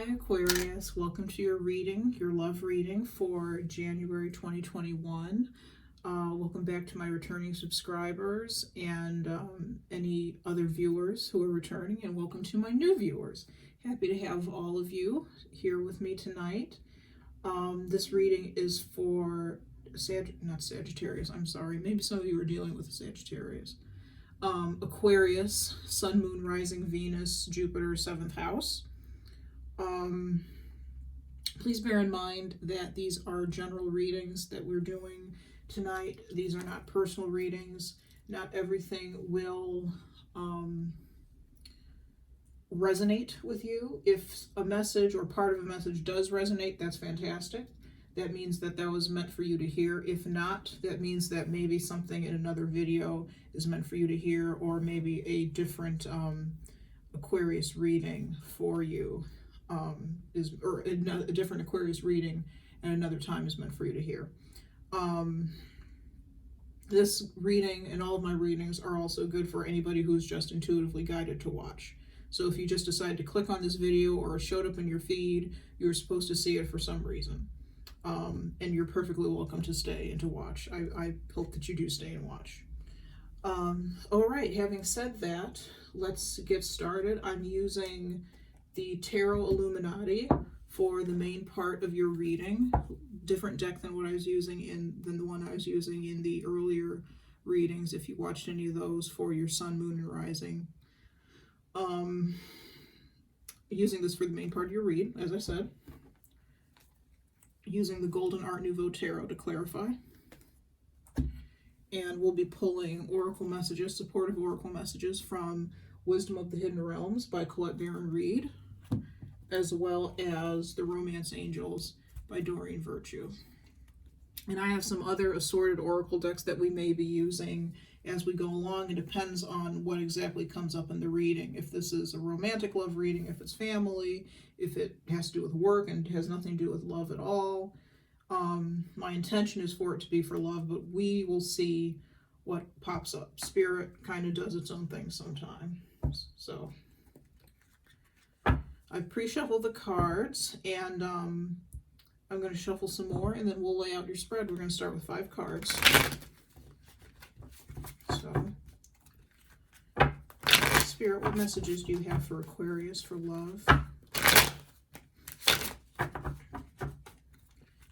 Hi Aquarius, welcome to your reading, your love reading for January 2021. Welcome back to my returning subscribers and any other viewers who are returning, and welcome to my new viewers. Happy to have all of you here with me tonight. This reading is for not Sagittarius, I'm sorry. Maybe some of you are dealing with Sagittarius. Aquarius, Sun, Moon, Rising, Venus, Jupiter, 7th house. Please bear in mind that these are general readings that we're doing tonight. These are not personal readings. Not everything will resonate with you. If a message or part of a message does resonate, that's fantastic. That means that that was meant for you to hear. If not, that means that maybe something in another video is meant for you to hear, or maybe a different Aquarius reading for you. Or a different Aquarius reading at another time is meant for you to hear. This reading and all of my readings are also good for anybody who's just intuitively guided to watch. So if you just decide to click on this video or it showed up in your feed, you're supposed to see it for some reason. And you're perfectly welcome to stay and to watch. I hope that you do stay and watch. All right, having said that, let's get started. I'm using the Tarot Illuminati for the main part of your reading. Different deck than what I was using than the one I was using in the earlier readings, if you watched any of those for your Sun, Moon, and Rising. Using this for the main part of your read, as I said. Using the Golden Art Nouveau Tarot to clarify. And we'll be pulling oracle messages, supportive oracle messages from Wisdom of the Hidden Realms by Colette Baron-Reid, as well as The Romance Angels by Doreen Virtue. And I have some other assorted oracle decks that we may be using as we go along. It depends on what exactly comes up in the reading. If this is a romantic love reading, if it's family, if it has to do with work and has nothing to do with love at all. My intention is for it to be for love, but we will see what pops up. Spirit kind of does its own thing sometimes. So I've pre-shuffled the cards, and I'm going to shuffle some more, and then we'll lay out your spread. We're going to start with 5 cards. So, Spirit, what messages do you have for Aquarius for love?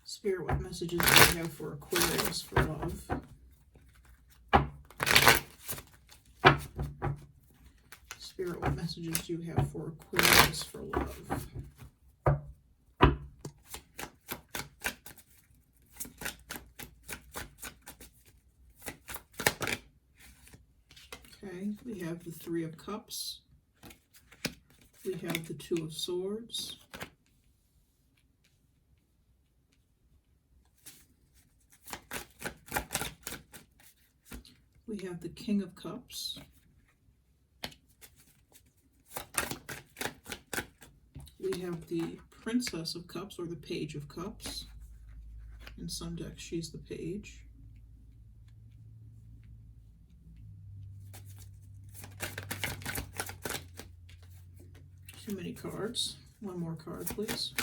Spirit, what messages do you have for Aquarius for love? Spirit, what messages do you have for Aquarius for love? Okay, we have the 3 of Cups. We have the 2 of Swords. We have the King of Cups. We have the Princess of Cups, or the Page of Cups. In some decks, she's the Page. Too many cards. One more card, please.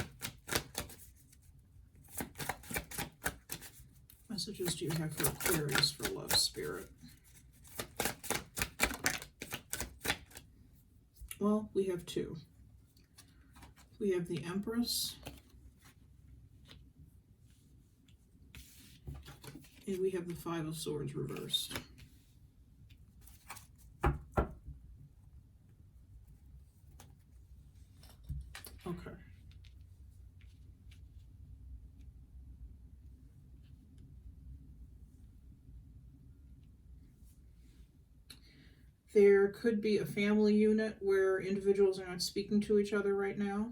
Messages do you have for Aquarius for love, Spirit? Well, we have 2. We have the Empress, and we have the 5 of Swords reversed. Okay. There could be a family unit where individuals are not speaking to each other right now.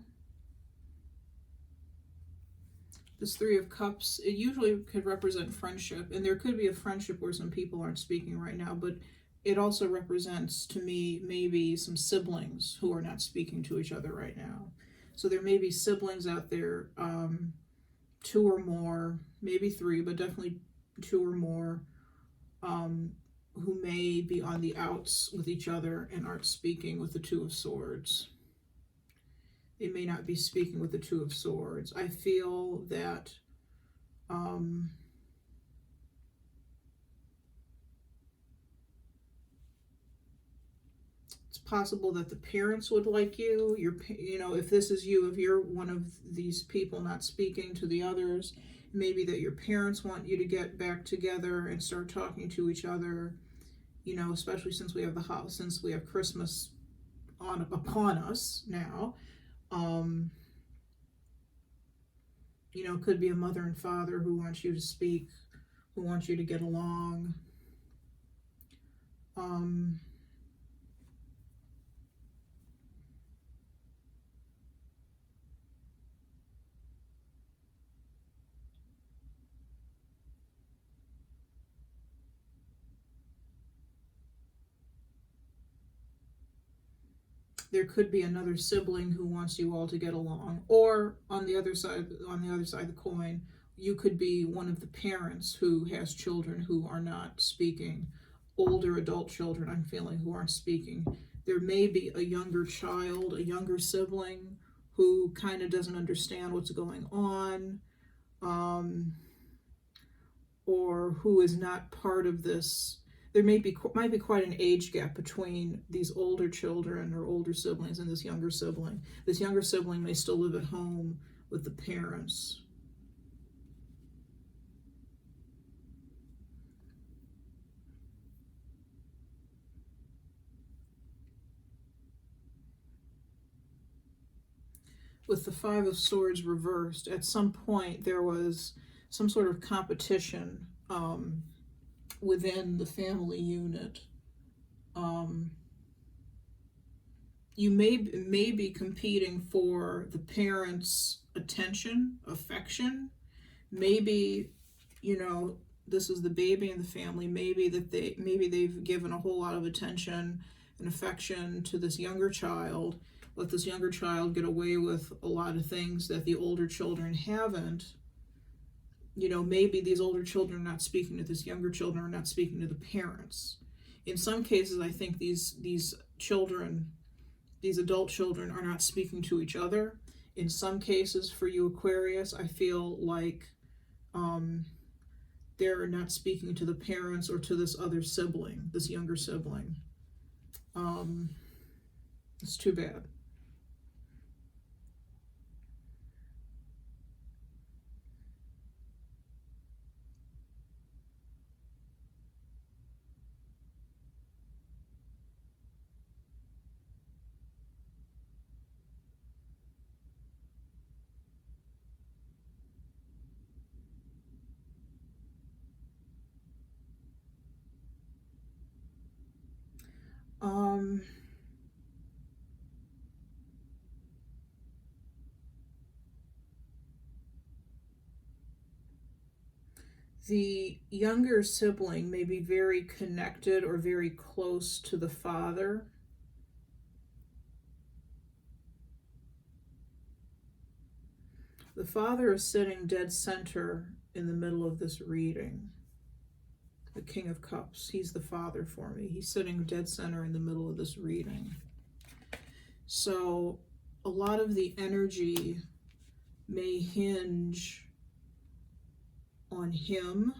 This 3 of Cups, it usually could represent friendship, and there could be a friendship where some people aren't speaking right now, but it also represents, to me, maybe some siblings who are not speaking to each other right now. So there may be siblings out there, 2 or more, maybe 3, but definitely 2 or more, who may be on the outs with each other and aren't speaking with the 2 of Swords. it may not be speaking with the Two of Swords. I feel that it's possible that the parents would like you. You know, if this is you, if you're one of these people not speaking to the others, maybe that your parents want you to get back together and start talking to each other. You know, especially since we have the house, since we have Christmas upon us now. You know, could be a mother and father who wants you to speak, who wants you to get along. There could be another sibling who wants you all to get along, or on the other side of the coin, you could be one of the parents who has children who are not speaking, older adult children, I'm feeling, who aren't speaking. There may be a younger child, a younger sibling who kind of doesn't understand what's going on, or who is not part of this. There might be quite an age gap between these older children or older siblings and this younger sibling. This younger sibling may still live at home with the parents. With the Five of Swords reversed, at some point there was some sort of competition within the family unit. You may be competing for the parents' attention, affection. Maybe, you know, this is the baby in the family. Maybe they've given a whole lot of attention and affection to this younger child. Let this younger child get away with a lot of things that the older children haven't. You know, maybe these older children are not speaking to this younger children, are not speaking to the parents. In some cases, I think these children, these adult children, are not speaking to each other. In some cases, for you Aquarius, I feel like they're not speaking to the parents or to this other sibling, this younger sibling. It's too bad. The younger sibling may be very connected or very close to the father. The father is sitting dead center in the middle of this reading. The King of Cups, he's the father for me. He's sitting dead center in the middle of this reading. So a lot of the energy may hinge on him.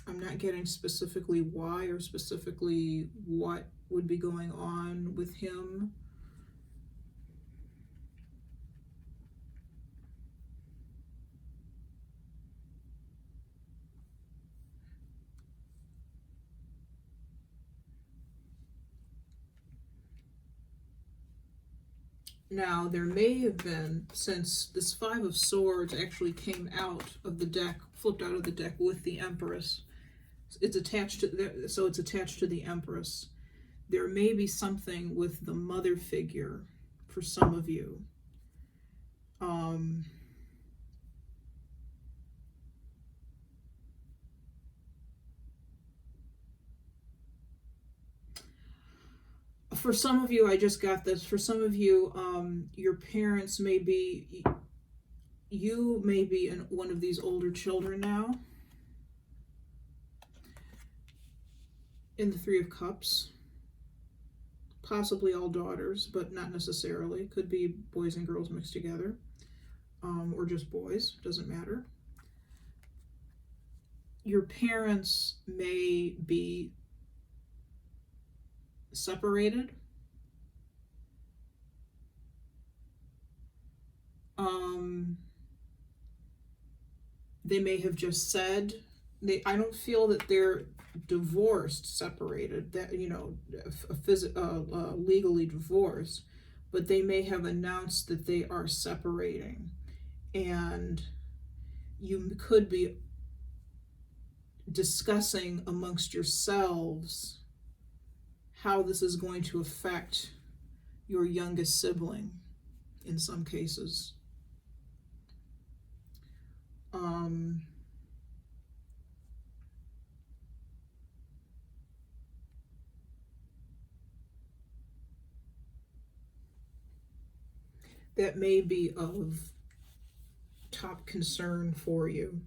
I'm not getting specifically why or specifically what would be going on with him. Now, there may have been, since this Five of Swords actually came out of the deck, flipped out of the deck with the Empress, it's attached to, so it's attached to the Empress. There may be something with the mother figure for some of you. For some of you, I just got this. For some of you, your parents may be, you may be one of these older children now. in the Three of Cups. Possibly all daughters, but not necessarily. Could be boys and girls mixed together, or just boys, doesn't matter. Your parents may be separated. They may have just said, I don't feel that they're divorced, separated, that, you know, legally divorced, but they may have announced that they are separating, and you could be discussing amongst yourselves how this is going to affect your youngest sibling in some cases. That may be of top concern for you.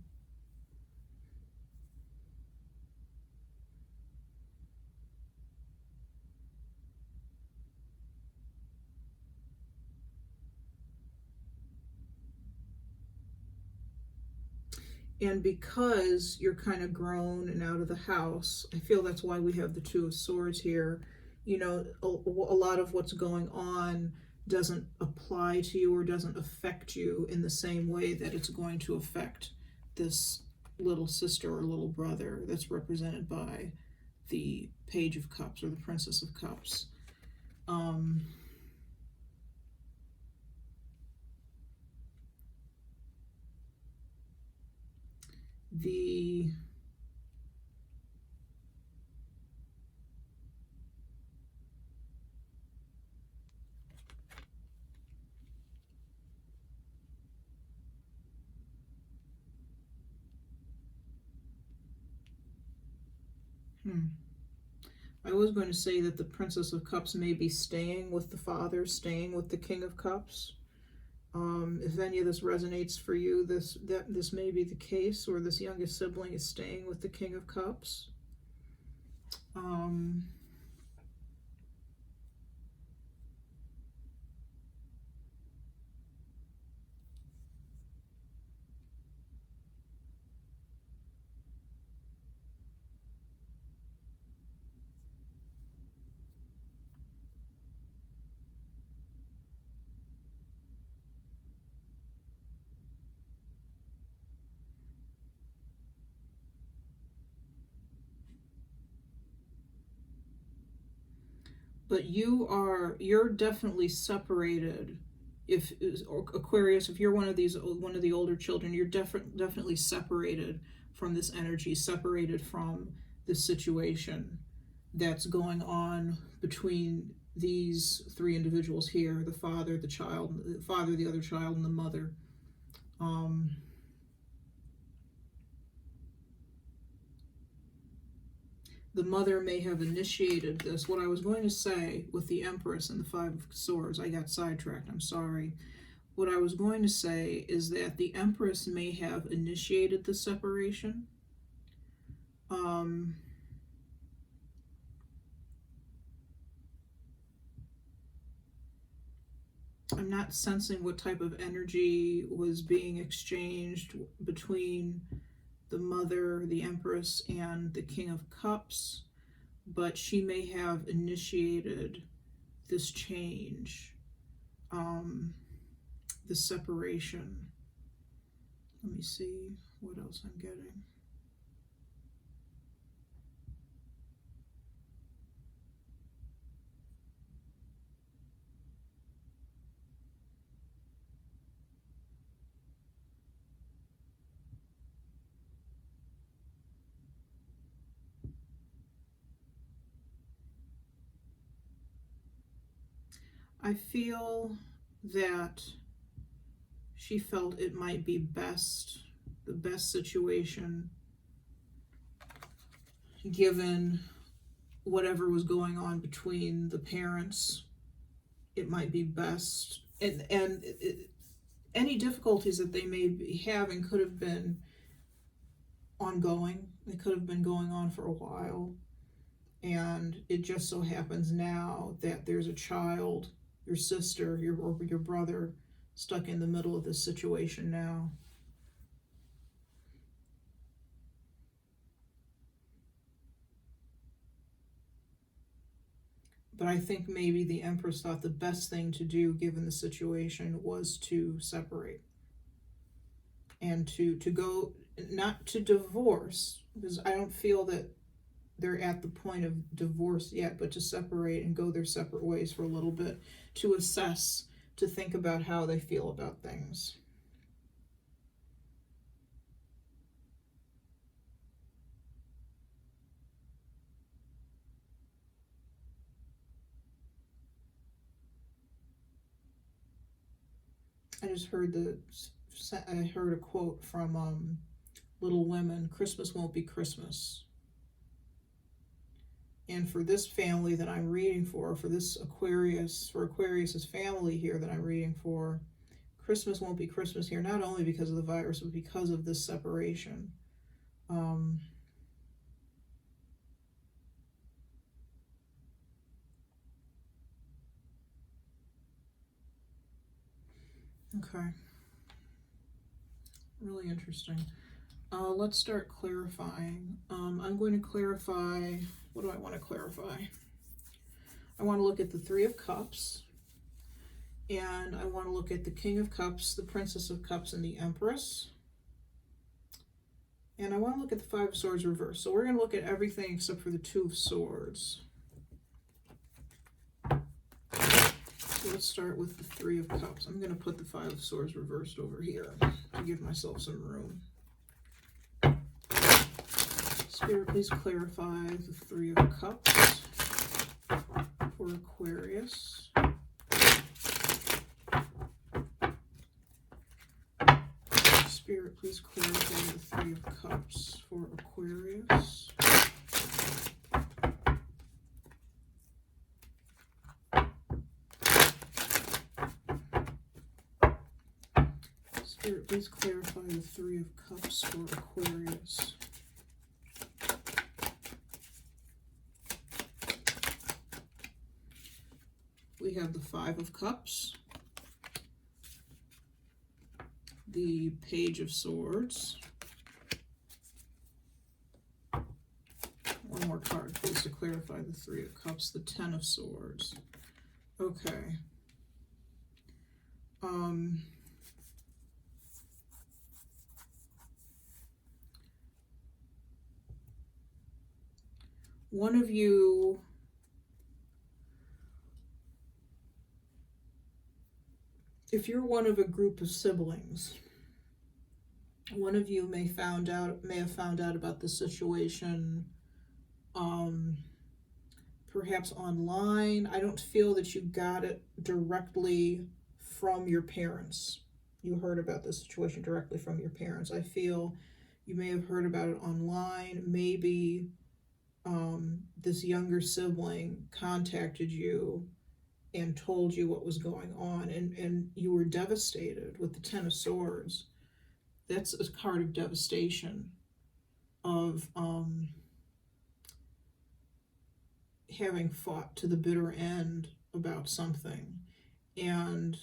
And because you're kind of grown and out of the house, I feel that's why we have the Two of Swords here. You know, a lot of what's going on doesn't apply to you or doesn't affect you in the same way that it's going to affect this little sister or little brother that's represented by the Page of Cups or the Princess of Cups. I was going to say that the Princess of Cups may be staying with the father, staying with the King of Cups. If any of this resonates for you, this may be the case, or this youngest sibling is staying with the King of Cups. But you're definitely separated. If Aquarius, if you're one of the older children, you're definitely separated from this energy, separated from this situation that's going on between these three individuals here: the father, the child, the other child, and the mother. The mother may have initiated this. What I was going to say with the Empress and the Five of Swords, I got sidetracked, I'm sorry. What I was going to say is that the Empress may have initiated the separation. I'm not sensing what type of energy was being exchanged between the mother, the Empress, and the King of Cups, but she may have initiated this change, the separation. Let me see what else I'm getting. I feel that she felt it might be the best situation, given whatever was going on between the parents. It might be best, and any difficulties that they may be having could have been ongoing. They could have been going on for a while, And it just so happens now that there's a child, your sister, or your brother, stuck in the middle of this situation now. But I think maybe the Empress thought the best thing to do, given the situation, was to separate. And to go, not to divorce, because I don't feel that they're at the point of divorce yet, but to separate and go their separate ways for a little bit, to assess, to think about how they feel about things. I just heard I heard a quote from Little Women, "Christmas won't be Christmas." And for this family that I'm reading for this Aquarius, for Aquarius's family here that I'm reading for, Christmas won't be Christmas here, not only because of the virus, but because of this separation. Okay. Really interesting. Let's start clarifying. I'm going to clarify, what do I want to clarify? I want to look at the Three of Cups, and I want to look at the King of Cups, the Princess of Cups, and the Empress. And I want to look at the Five of Swords reversed. So we're going to look at everything except for the Two of Swords. So let's start with the Three of Cups. I'm going to put the Five of Swords reversed over here to give myself some room. Spirit, please clarify the Three of Cups for Aquarius. Spirit, please clarify the Three of Cups for Aquarius. Spirit, please clarify the Three of Cups for Aquarius. We have the Five of Cups, the Page of Swords. One more card, please, to clarify the Three of Cups, the Ten of Swords. Okay. One of you if you're one of a group of siblings, one of you may have found out about the situation, perhaps online. I don't feel that you got it directly from your parents. You heard about the situation directly from your parents. I feel you may have heard about it online. Maybe this younger sibling contacted you and told you what was going on, and you were devastated with the Ten of Swords. That's a card of devastation, of having fought to the bitter end about something. And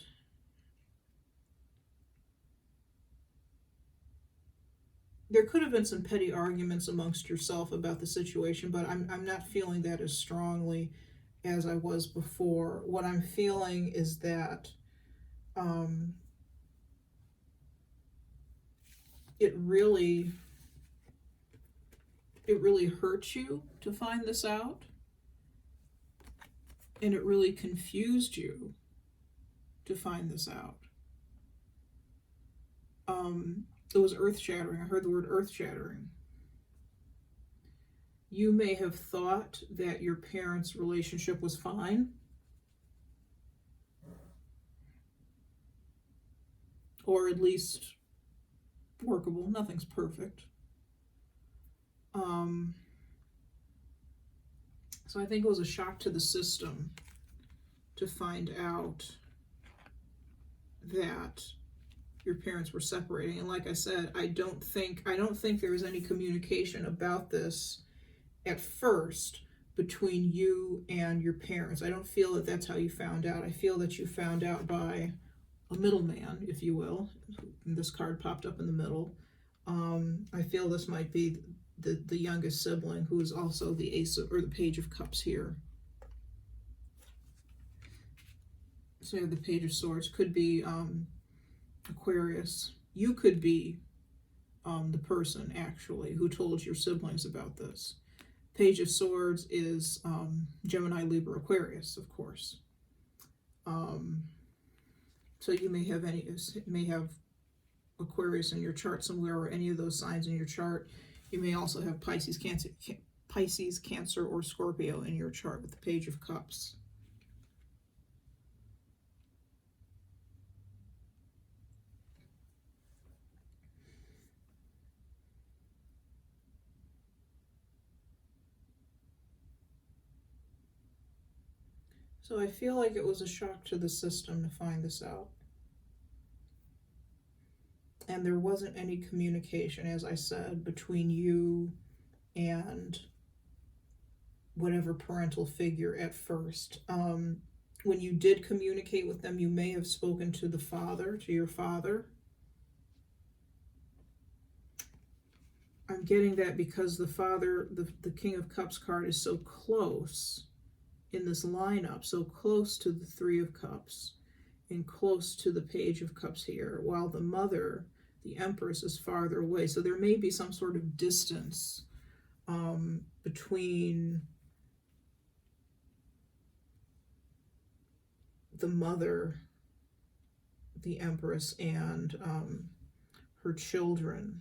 there could have been some petty arguments amongst yourself about the situation, but I'm not feeling that as strongly as I was before. What I'm feeling is that it really hurt you to find this out, and it really confused you to find this out. It was earth-shattering. I heard the word earth-shattering. You may have thought that your parents' relationship was fine, or at least workable. Nothing's perfect. So I think it was a shock to the system to find out that your parents were separating. And like I said, I don't think there was any communication about this at first, between you and your parents. I don't feel that that's how you found out. I feel that you found out by a middleman, if you will. And this card popped up in the middle. I feel this might be the youngest sibling, who is also the Ace of, or the Page of Cups here. So you have the Page of Swords. Could be Aquarius. You could be the person, actually, who told your siblings about this. Page of Swords is Gemini, Libra, Aquarius, of course. So you may have Aquarius in your chart somewhere, or any of those signs in your chart. You may also have Pisces, Cancer, or Scorpio in your chart with the Page of Cups. So I feel like it was a shock to the system to find this out. And there wasn't any communication, as I said, between you and whatever parental figure at first. When you did communicate with them, you may have spoken to the father, to your father. I'm getting that because the father, the King of Cups card, is so close in this lineup, so close to the Three of Cups and close to the Page of Cups here, while the mother, the Empress, is farther away. So there may be some sort of distance between the mother, the Empress, and her children.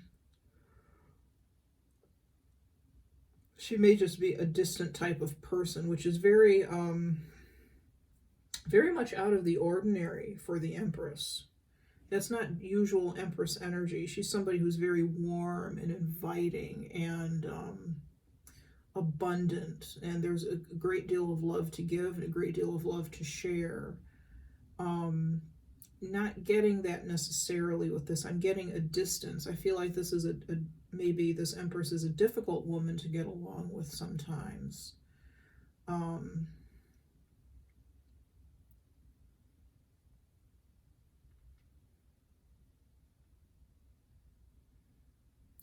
She may just be a distant type of person, which is very much out of the ordinary for the Empress. That's not usual Empress energy. She's somebody who's very warm and inviting and abundant, and there's a great deal of love to give and a great deal of love to share. Not getting that necessarily with this. I'm getting a distance. I feel like this is maybe this Empress is a difficult woman to get along with sometimes.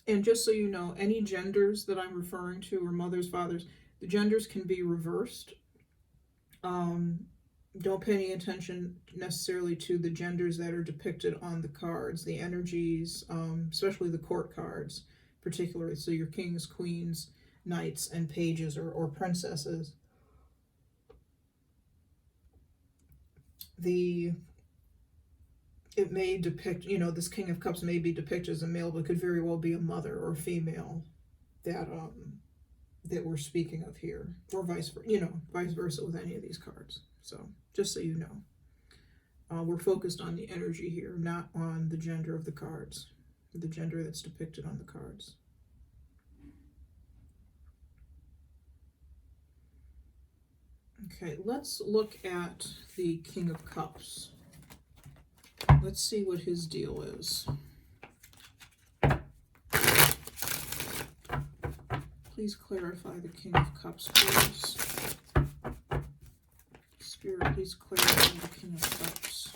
And just so you know, any genders that I'm referring to, or mothers, fathers, the genders can be reversed. Don't pay any attention necessarily to the genders that are depicted on the cards, the energies, especially the court cards, particularly. So your kings, queens, knights, and pages, or princesses. It may depict, this King of Cups may be depicted as a male, but could very well be a mother or a female that we're speaking of here, or vice versa with any of these cards. So just so you know, we're focused on the energy here, not on the gender of the cards, the gender that's depicted on the cards. Okay, let's look at the King of Cups. Let's see what his deal is. Please clarify the King of Cups, please. Spirit, please clarify the King of Cups.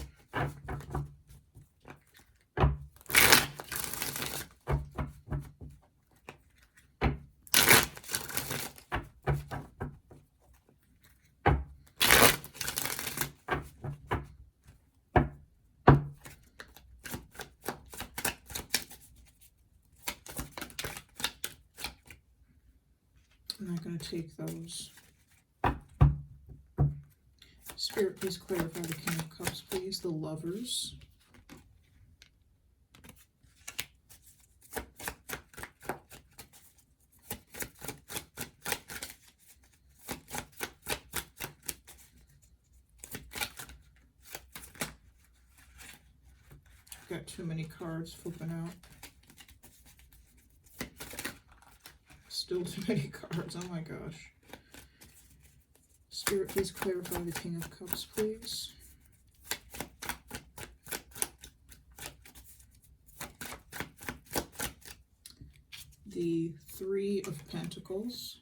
I'm not going to take those. Spirit, please clarify the King of Cups, please. The Lovers. I've got too many cards flipping out. Still too many cards. Oh my gosh. Spirit, please clarify the King of Cups, please. The Three of Pentacles.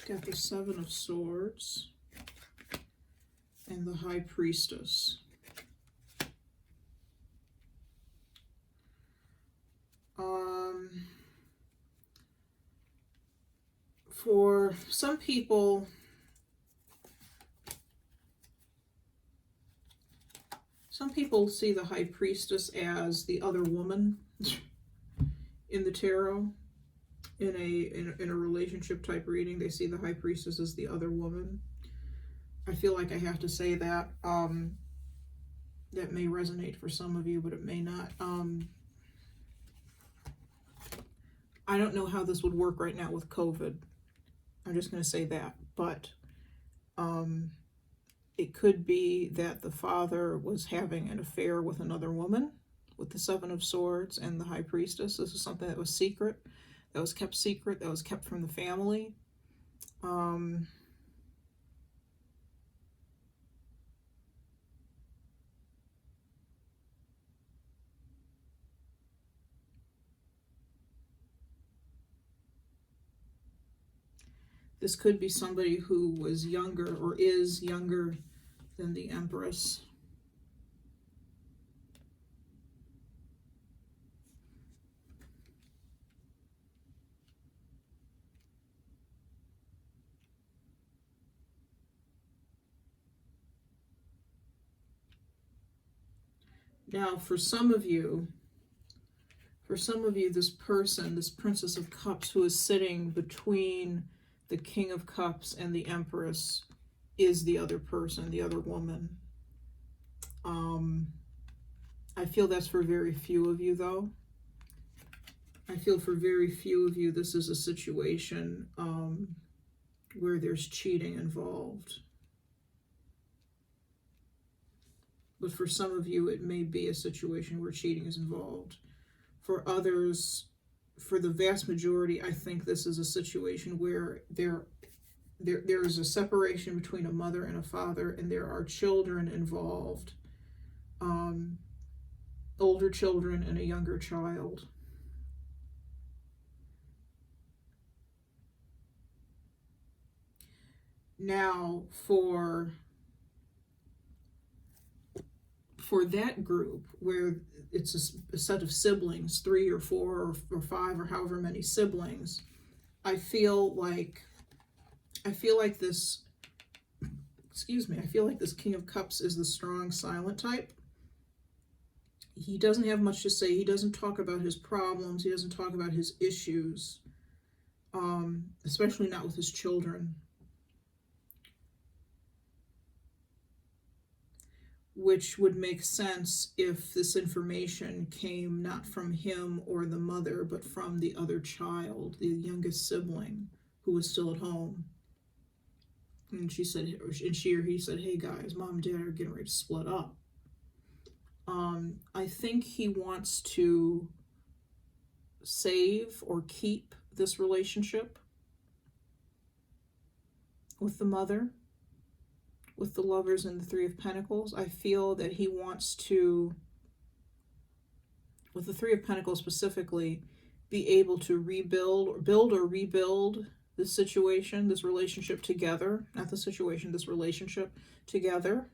Got the Seven of Swords and the High Priestess. For some people, see the High Priestess as the other woman in the tarot. In a relationship type reading, they see the High Priestess as the other woman. I feel like I have to say that. That may resonate for some of you, but it may not. I don't know how this would work right now with COVID. I'm just going to say that. But it could be that the father was having an affair with another woman with the Seven of Swords and the High Priestess. This is something that was secret, that was kept secret, that was kept from the family. This could be somebody who was younger or is younger than the Empress. Now, for some of you, this person, this Princess of Cups who is sitting between the King of Cups and the Empress, is the other person, the other woman. I feel that's for very few of you, though. I feel for very few of you, this is a situation where there's cheating involved. But for some of you, it may be a situation where cheating is involved. For others, for the vast majority, I think this is a situation where there is a separation between a mother and a father, and there are children involved. Older children and a younger child. Now, for that group where it's a set of siblings, 3 or 4 or 5 or however many siblings, I feel like this, I feel like this King of Cups is the strong, silent type. He doesn't have much to say. He doesn't talk about his problems. He doesn't talk about his issues, especially not with his children. Which would make sense if this information came not from him or the mother, but from the other child, the youngest sibling, who was still at home. And she or he said, hey guys, mom and dad are getting ready to split up. I think he wants to save or keep this relationship with the mother, with the Lovers and the Three of Pentacles. I feel that he wants to, with the Three of Pentacles specifically, be able to build or rebuild this situation, this relationship together. Not the situation, this relationship together.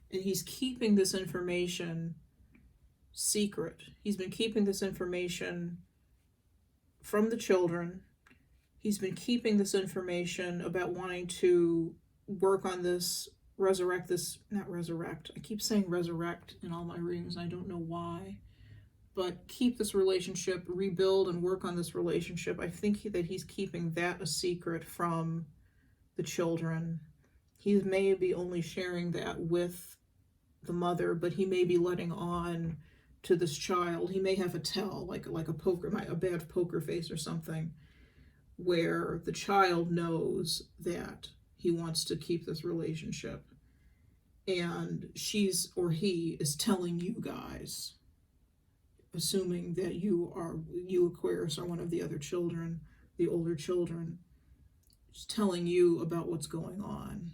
And he's keeping this information secret. He's been keeping this information from the children. He's been keeping this information about wanting to work on this, resurrect this, not resurrect. I keep saying resurrect in all my readings. I don't know why. But keep this relationship, rebuild and work on this relationship. I think that he's keeping that a secret from the children. He may be only sharing that with the mother, but he may be letting on to this child. He may have a tell, like a bad poker face or something, where the child knows that he wants to keep this relationship, and she's or he is telling you guys, assuming that you Aquarius are one of the other children, the older children, just telling you about what's going on.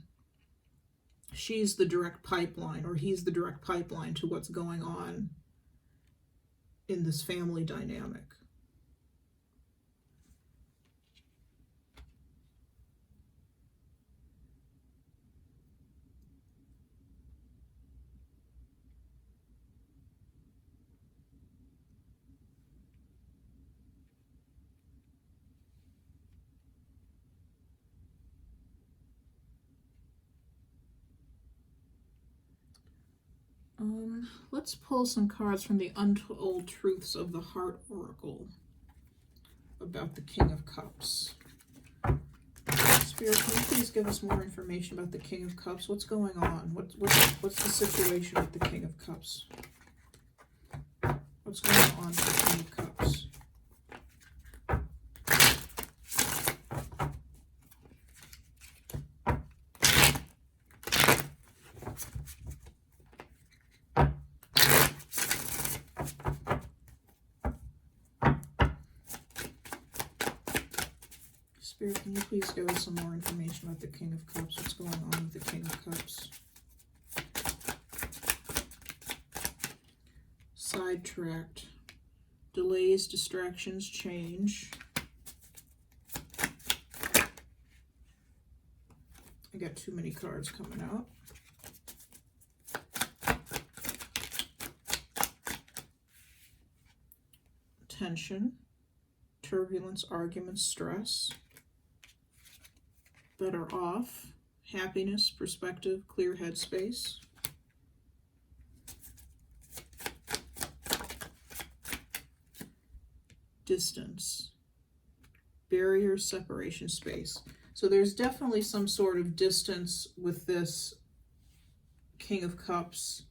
she's the direct pipeline, or he's the direct pipeline to what's going on in this family dynamic. Let's pull some cards from the Untold Truths of the Heart Oracle about the King of Cups. Spirit, can you please give us more information about the King of Cups? What's going on? What's the situation with the King of Cups? What's going on with the King of Cups? Spirit, can you please give us some more information about the King of Cups? What's going on with the King of Cups? Sidetracked. Delays, distractions, change. I got too many cards coming out. Tension. Turbulence, arguments, stress. Better off, happiness, perspective, clear headspace. Distance, barriers, separation, space. So there's definitely some sort of distance with this King of Cups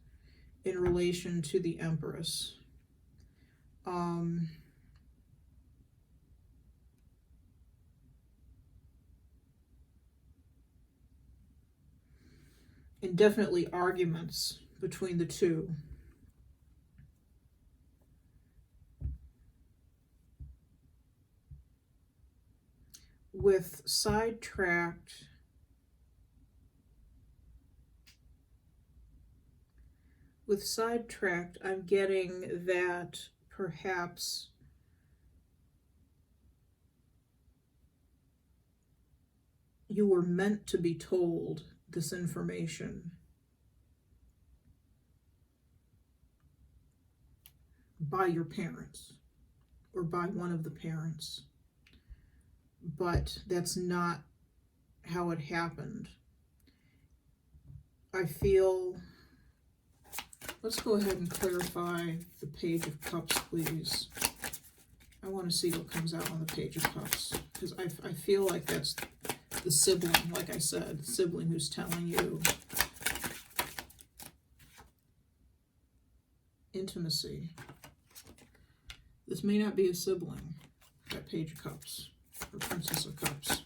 in relation to the Empress. And definitely arguments between the two. With sidetracked, I'm getting that perhaps you were meant to be told this information by your parents or by one of the parents, but that's not how it happened. I feel, let's go ahead and clarify the Page of Cups, please. I want to see what comes out on the Page of Cups, because I feel like that's the sibling, like I said, the sibling who's telling you. Intimacy. This may not be a sibling, that Page of Cups, or Princess of Cups.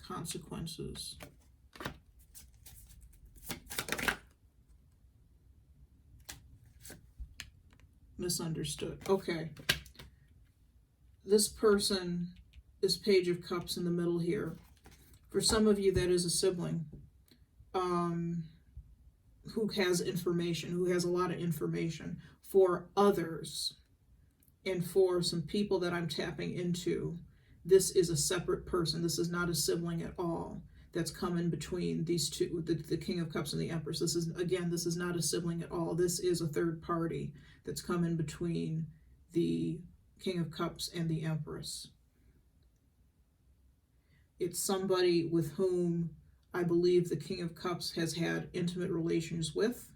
Consequences. Misunderstood. Okay. This person is Page of Cups in the middle here. For some of you, that is a sibling who has information, who has a lot of information. For others, and for some people that I'm tapping into, this is a separate person. This is not a sibling at all that's come in between these two, the King of Cups and the Empress. This is, again, this is not a sibling at all. This is a third party that's come in between the King of Cups and the Empress. It's somebody with whom I believe the King of Cups has had intimate relations with.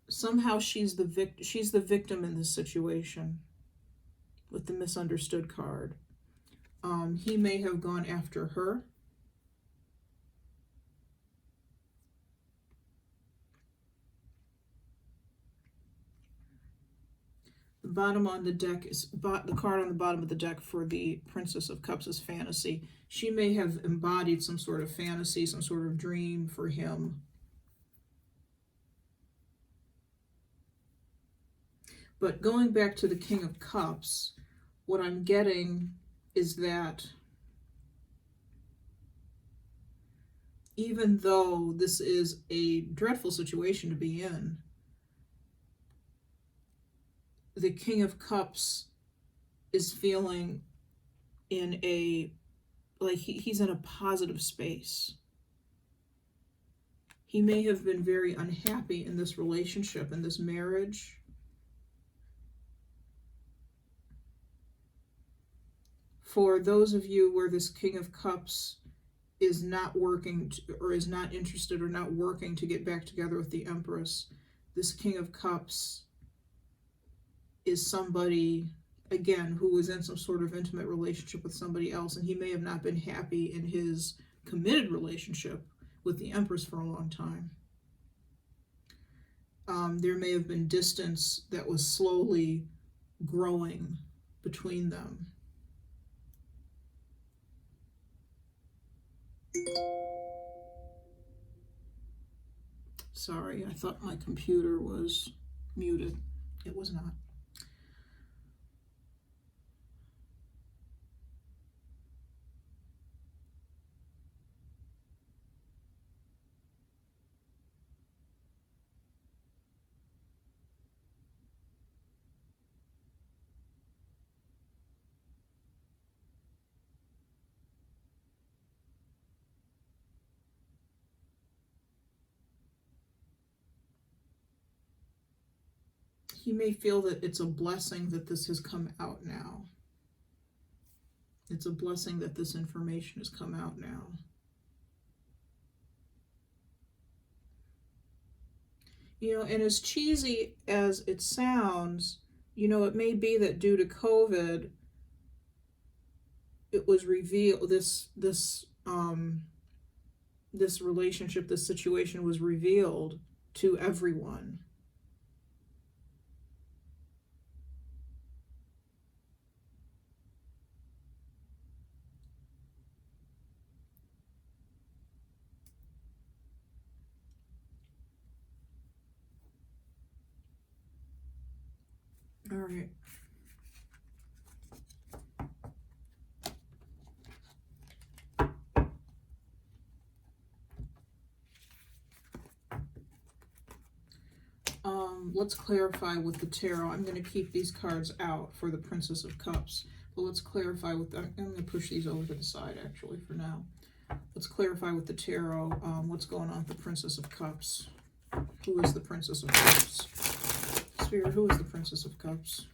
Somehow she's the victim in this situation with the misunderstood card. He may have gone after her. The bottom on the deck is the card on the bottom of the deck for the Princess of Cups is fantasy. She may have embodied some sort of fantasy, some sort of dream for him. But going back to the King of Cups, what I'm getting is that even though this is a dreadful situation to be in, the King of Cups is feeling in a, like he's in a positive space. He may have been very unhappy in this relationship, in this marriage. For those of you where this King of Cups is not working or is not interested or not working to get back together with the Empress, this King of Cups is somebody, again, who was in some sort of intimate relationship with somebody else, and he may have not been happy in his committed relationship with the Empress for a long time. There may have been distance that was slowly growing between them. Sorry, I thought my computer was muted. It was not. He may feel that it's a blessing that this has come out now. It's a blessing that this information has come out now. You know, and as cheesy as it sounds, you know, it may be that due to COVID, it was revealed, this relationship, this situation was revealed to everyone. All right. Let's clarify with the tarot. I'm going to keep these cards out for the Princess of Cups, but let's clarify with the, I'm going to push these over to the side actually for now. Let's clarify with the tarot what's going on with the Princess of Cups. Who is the Princess of Cups? Spirit, who is the Princess of Cups?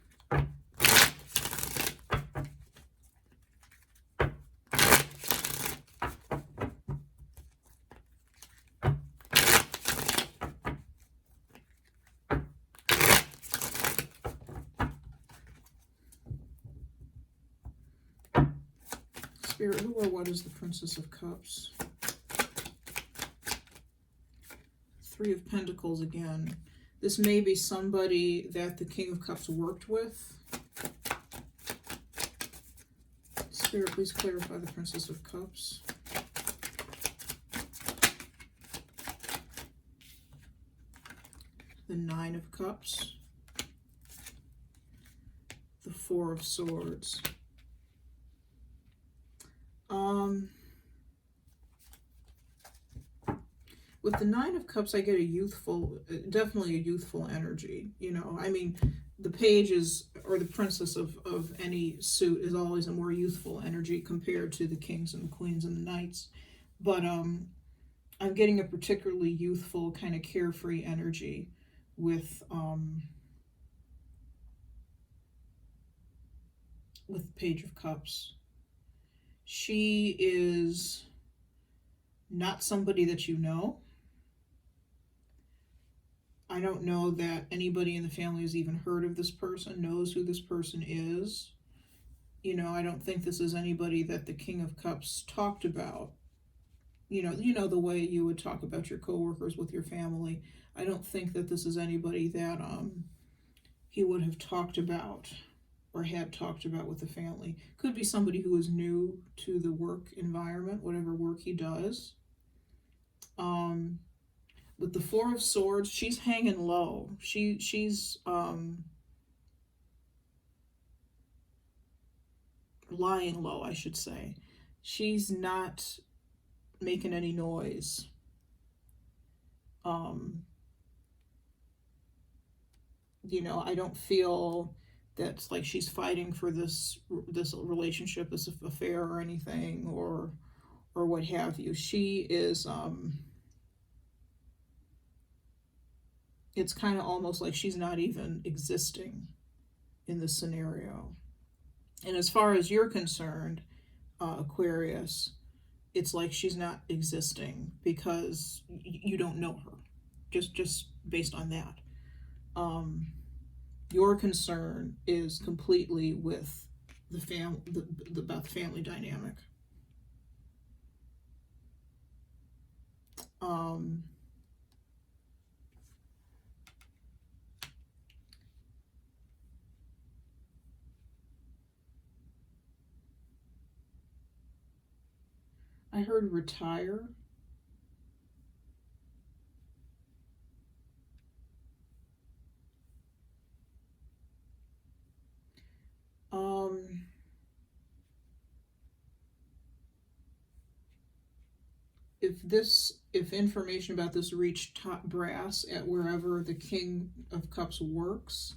Spirit, who or what is the Princess of Cups? Three of Pentacles again. This may be somebody that the King of Cups worked with. Spirit, please clarify the Princess of Cups. The Nine of Cups. The Four of Swords. With the Nine of Cups, I get a youthful, definitely a youthful energy. You know, I mean, the page is, or the princess of any suit is always a more youthful energy compared to the kings and the queens and the knights. But I'm getting a particularly youthful, kind of carefree energy with the Page of Cups. She is not somebody that you know. I don't know that anybody in the family has even heard of this person, knows who this person is. You know, I don't think this is anybody that the King of Cups talked about. You know the way you would talk about your coworkers with your family. I don't think that this is anybody that he would have talked about or had talked about with the family. Could be somebody who is new to the work environment, whatever work he does. With the Four of Swords, she's hanging low. She's lying low, I should say. She's not making any noise. You know, I don't feel that's like she's fighting for this relationship, this affair or anything, or what have you. She is it's kind of almost like she's not even existing in this scenario. And as far as you're concerned, Aquarius, it's like she's not existing because you don't know her, just based on that. Your concern is completely with the Beth family dynamic. I heard retire. If information about this reached top brass at wherever the King of Cups works,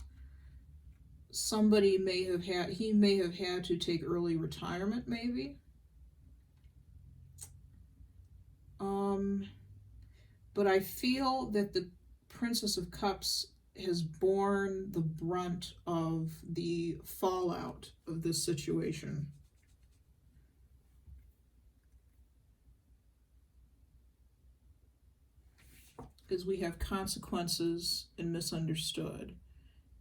somebody he may have had to take early retirement, maybe. But I feel that the Princess of Cups has borne the brunt of the fallout of this situation. Because we have consequences and misunderstood.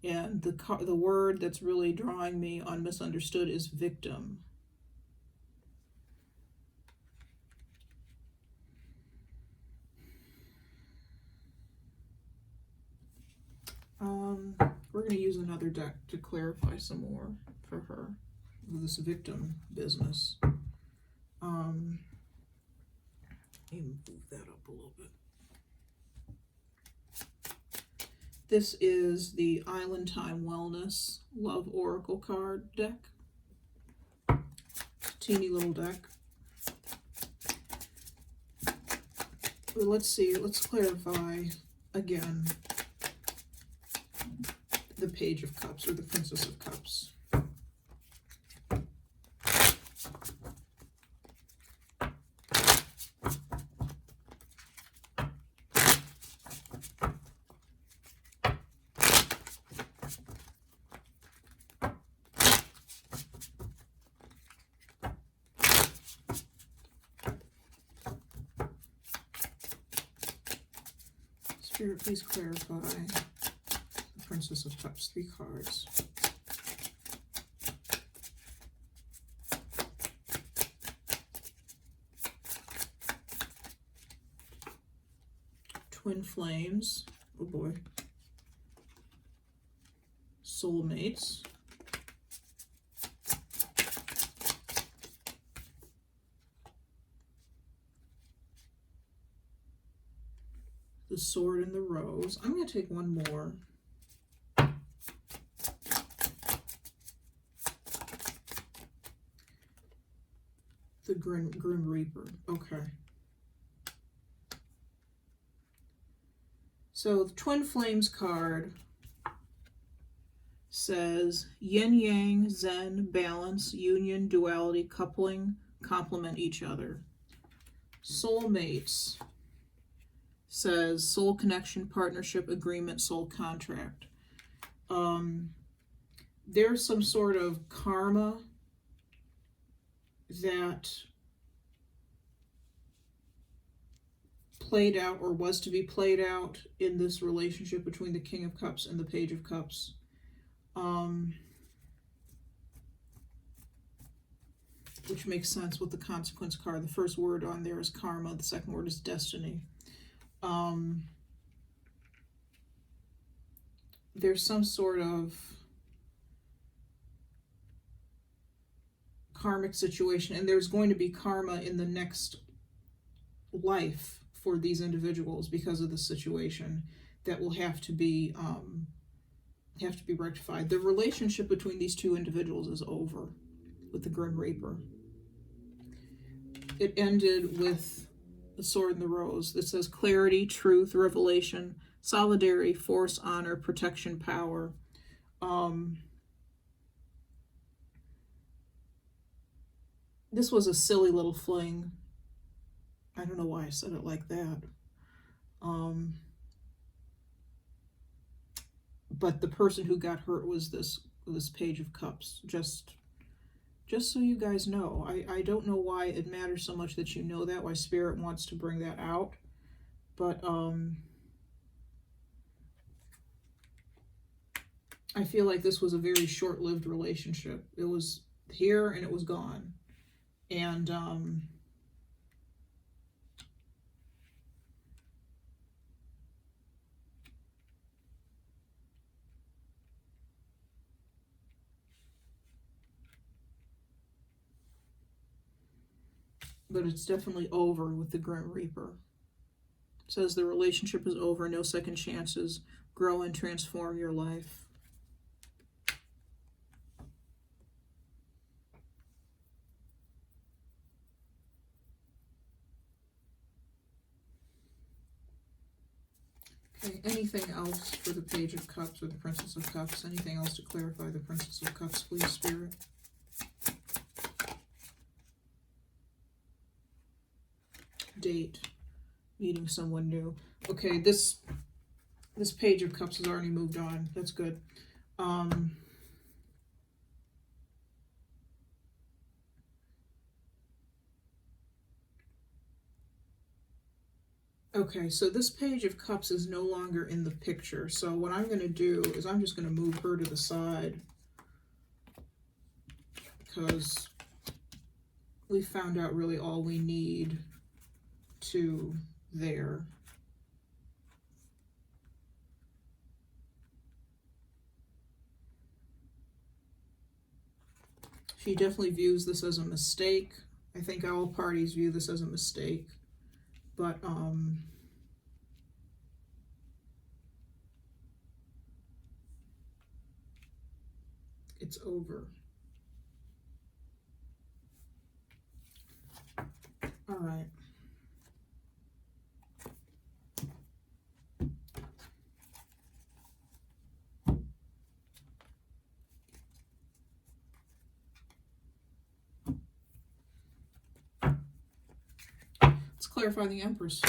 And the word that's really drawing me on misunderstood is victim. We're going to use another deck to clarify some more for her, this victim business. Let me move that up a little bit. This is the Island Time Wellness Love Oracle card deck. Teeny little deck. But let's see, let's clarify again the Page of Cups, or the Princess of Cups. Spirit, please clarify the Princess of Cups, 3 cards. Twin flames, oh boy. Soulmates. The Sword and the Rose. I'm going to take one more. The Grim Reaper. Okay. So the Twin Flames card says yin yang, zen, balance, union, duality, coupling, complement each other. Soulmates says soul connection, partnership, agreement, soul contract. There's some sort of karma that played out, or was to be played out, in this relationship between the King of Cups and the Page of Cups. Which makes sense with the consequence card. The first word on there is karma, the second word is destiny. There's some sort of karmic situation, and there's going to be karma in the next life for these individuals because of the situation that will have to be rectified. The relationship between these two individuals is over. with the Grim Reaper. It ended with the Sword and the Rose that says clarity, truth, revelation, solidarity, force, honor, protection, power. This was a silly little fling. I don't know why I said it like that. But the person who got hurt was this Page of Cups. Just so you guys know. I don't know why it matters so much that you know that, why Spirit wants to bring that out. But I feel like this was a very short-lived relationship. It was here and it was gone. And but it's definitely over with the Grim Reaper. It says the relationship is over, no second chances, grow and transform your life. Okay, anything else for the Page of Cups or the Princess of Cups? Anything else to clarify the Princess of Cups, please, Spirit? Date, meeting someone new. Okay, this Page of Cups has already moved on. That's good. Okay, so this Page of Cups is no longer in the picture. So what I'm going to do is I'm just going to move her to the side, because we found out really all we need to there. She definitely views this as a mistake. I think all parties view this as a mistake. But it's over. All right. Let's clarify the Empress.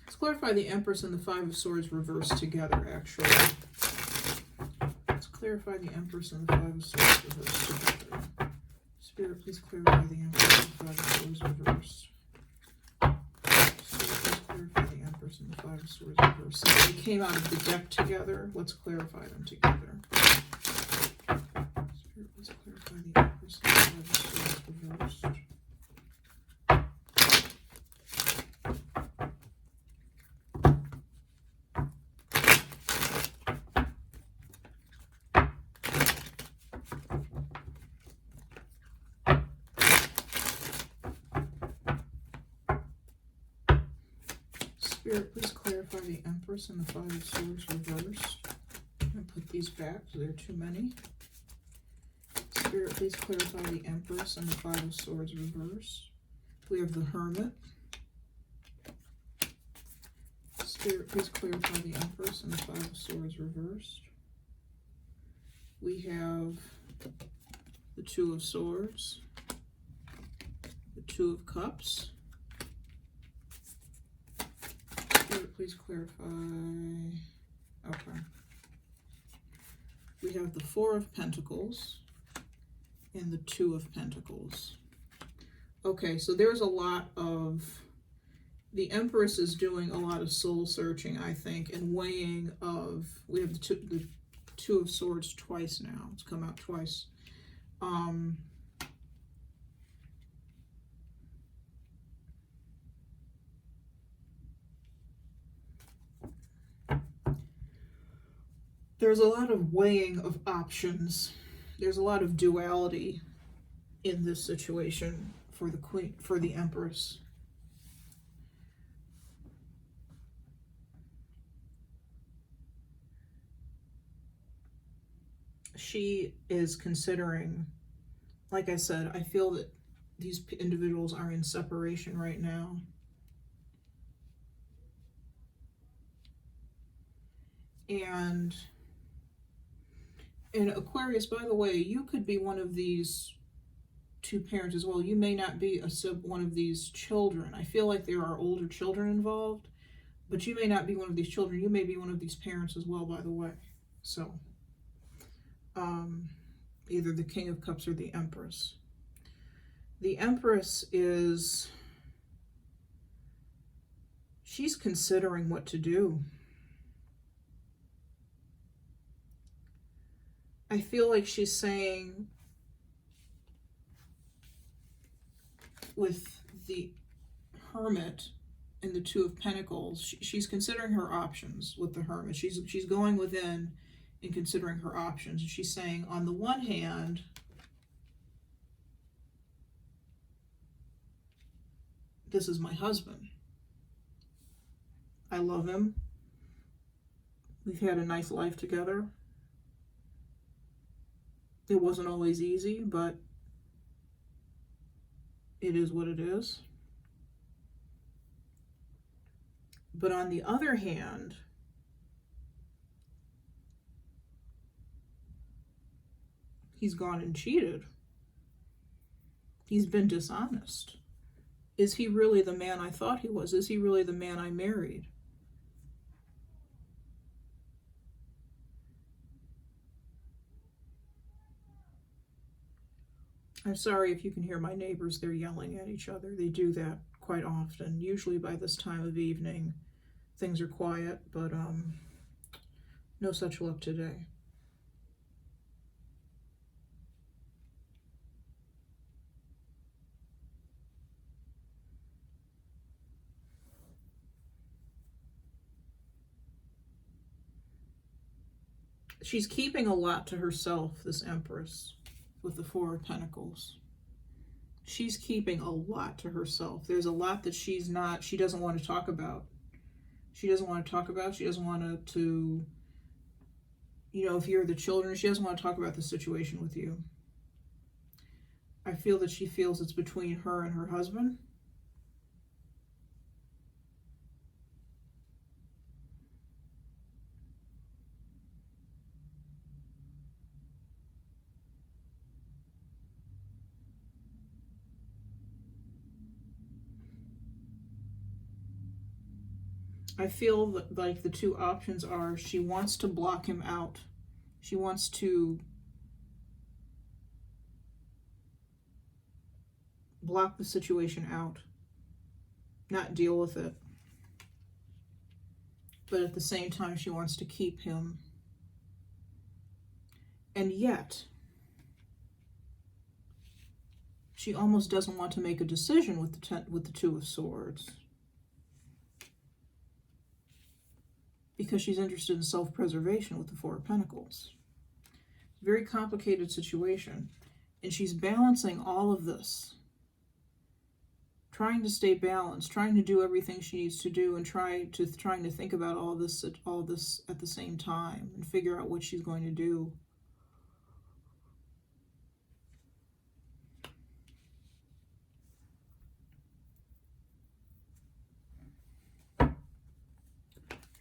Let's clarify the Empress and the Five of Swords reversed together, actually. Let's clarify the Empress and the Five of Swords reversed together. Spirit, please clarify the Empress and the Five of Swords reversed. Spirit, please clarify the Empress and the Five of Swords reversed. Since they came out of the deck together, let's clarify them together. Spirit, please clarify the Empress and the Five of Swords reversed. Spirit, please clarify the Empress and the Five of Swords reversed. I'm going to put these back because there are too many. Spirit, please clarify the Empress and the Five of Swords reversed. We have the Hermit. Spirit, please clarify the Empress and the Five of Swords reversed. We have the Two of Swords, the Two of Cups. Spirit, please clarify. Okay. We have the Four of Pentacles and the Two of Pentacles. Okay, so there's a lot of, the Empress is doing a lot of soul searching, I think, and weighing of, we have the Two of Swords twice now. It's come out twice. There's a lot of weighing of options. There's a lot of duality in this situation for the Queen, for the Empress. She is considering, like I said, I feel that these individuals are in separation right now. And Aquarius, by the way, you could be one of these two parents as well. You may not be one of these children. I feel like there are older children involved, but you may not be one of these children. You may be one of these parents as well, by the way. So, either the King of Cups or the Empress. The Empress is, she's considering what to do. I feel like she's saying, with the Hermit and the Two of Pentacles, she's considering her options with the Hermit. She's going within and considering her options. And she's saying, on the one hand, this is my husband. I love him. We've had a nice life together. It wasn't always easy, but it is what it is. But on the other hand, he's gone and cheated. He's been dishonest. Is he really the man I thought he was? Is he really the man I married? I'm sorry if you can hear my neighbors. They're yelling at each other. They do that quite often. Usually by this time of evening, things are quiet, but no such luck today. She's keeping a lot to herself, this Empress, with the Four of Pentacles. She's keeping a lot to herself. There's a lot that she doesn't want to talk about. She doesn't want to talk about. She doesn't want to, you know, if you're the children, she doesn't want to talk about the situation with you. I feel that she feels it's between her and her husband. I feel like the two options are, she wants to block him out. She wants to block the situation out, not deal with it. But at the same time, she wants to keep him. And yet, she almost doesn't want to make a decision with the Two of Swords, because she's interested in self-preservation with the Four of Pentacles. Very complicated situation. And she's balancing all of this. Trying to stay balanced, trying to do everything she needs to do, and trying to think about all this at the same time and figure out what she's going to do.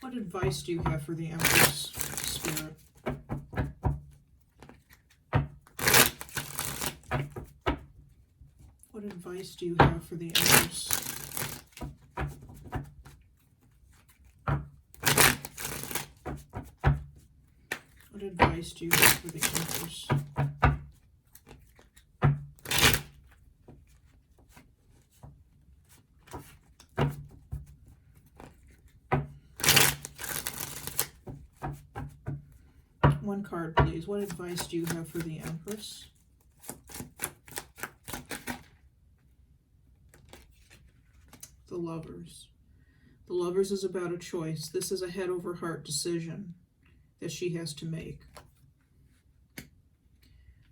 What advice do you have for the Empress, Spirit? What advice do you have for the Empress? What advice do you have for the Empress? One card, please. What advice do you have for the Empress? The Lovers. The Lovers is about a choice. This is a head over heart decision that she has to make.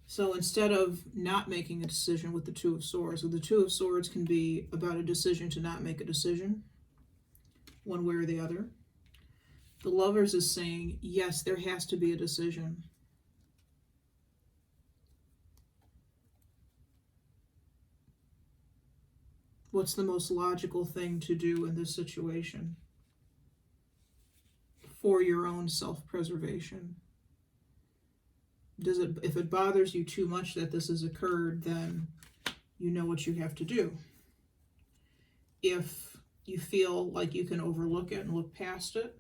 So instead of not making a decision with the Two of Swords, so the Two of Swords can be about a decision to not make a decision, one way or the other. The Lovers is saying, yes, there has to be a decision. What's the most logical thing to do in this situation for your own self-preservation? If it bothers you too much that this has occurred, then you know what you have to do. If you feel like you can overlook it and look past it,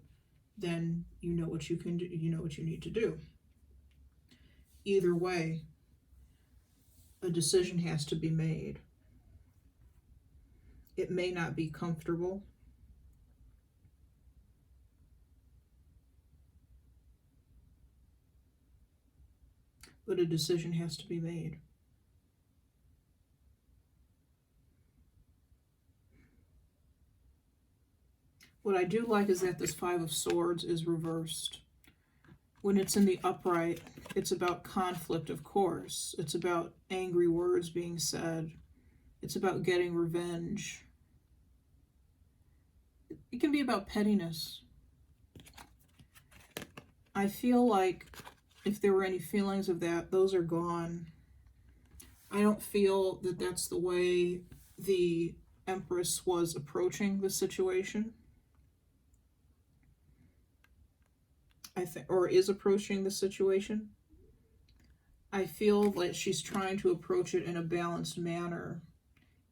then you know what you can do, you know what you need to do. Either way, a decision has to be made. It may not be comfortable. But a decision has to be made. What I do like is that this Five of Swords is reversed. When it's in the upright, it's about conflict, of course. It's about angry words being said. It's about getting revenge. It can be about pettiness. I feel like if there were any feelings of that, those are gone. I don't feel that that's the way the Empress was approaching the situation. Or is approaching the situation. I feel like she's trying to approach it in a balanced manner,